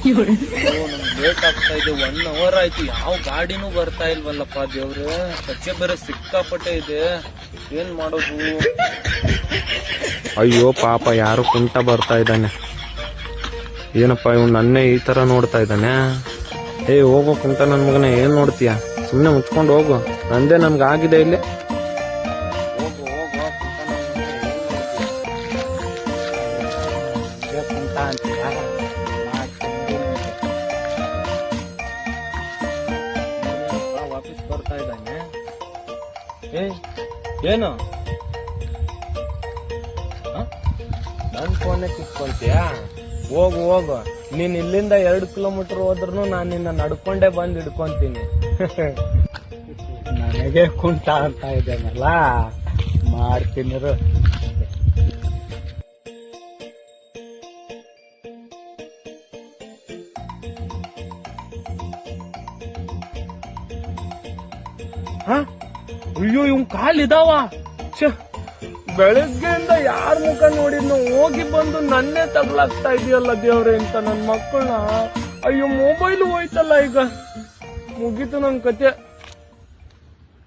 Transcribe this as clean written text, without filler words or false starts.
ನಮ್ಗೆ ಲೇಟ್ ಆಗ್ತಾ ಇದೆ, 1 ಅವರ್ ಆಯ್ತು, ಯಾವ ಗಾಡಿನೂ ಬರ್ತಾ ಇಲ್ವಲ್ಲಪ್ಪ ದೇವ್ರೆ. ಸಚ್ಚೆ ಬೇರೆ ಸಿಕ್ಕಾಪಟ್ಟೆ ಇದೆ, ಏನ್ ಮಾಡೋದು? ಅಯ್ಯೋ ಪಾಪ, ಯಾರು ಕುಂಟ ಬರ್ತಾ ಇದ್ದಾನೆ. ಏನಪ್ಪ ಇವ್ ನನ್ನೇ ಈ ತರ ನೋಡ್ತಾ ಇದ್ದಾನೆ. ಹೋಗೋ ಕುಂಟ ನನ್ ಮಗನೇ, ಏನ್ ನೋಡ್ತೀಯ? ಸುಮ್ನೆ ಮುಚ್ಕೊಂಡು ಹೋಗು, ನಂದೇ ನಮ್ಗಾಗಿದೆ ಇಲ್ಲಿ. ಕುಂಟ ಅಂತೀಯ? ವಾಪಸ್ ಬರ್ತಾ ಇದ್ದಾನೆ. ಏನು ನನ್ ಫೋನೇ ಕಿತ್ಕೊಳ್ತೀಯ? ಹೋಗು ಹೋಗು, ನೀನ್ ಇಲ್ಲಿಂದ 2 ಕಿಲೋಮೀಟರ್ ಹೋದ್ರೂ ನಾನು ನಿನ್ನ ನಡ್ಕೊಂಡೇ ಬಂದು ಹಿಡ್ಕೊಂತೀನಿ. ನನಗೆ ಕುಂಟ ಅಂತ ಇದ್ದೇನಲ್ಲ, ಮಾಡ್ತೀನಿ. ಅಯ್ಯೋ ಇವ್ ಕಾಲಿದಾವ. ಬೆಳಗ್ಗೆಯಿಂದ ಯಾರ ಮುಖ ನೋಡಿದ್ನು, ಹೋಗಿ ಬಂದು ನನ್ನೇ ತಗ್ಲಾಗ್ತಾ ಇದೆಯಲ್ಲ ದೇವ್ರೆ ಅಂತ ನನ್ ಮಕ್ಕಳನ್ನ. ಅಯ್ಯೋ ಮೊಬೈಲ್ ಹೋಯ್ತಲ್ಲ, ಈಗ ಮುಗೀತು ನನ್ ಕತೆ.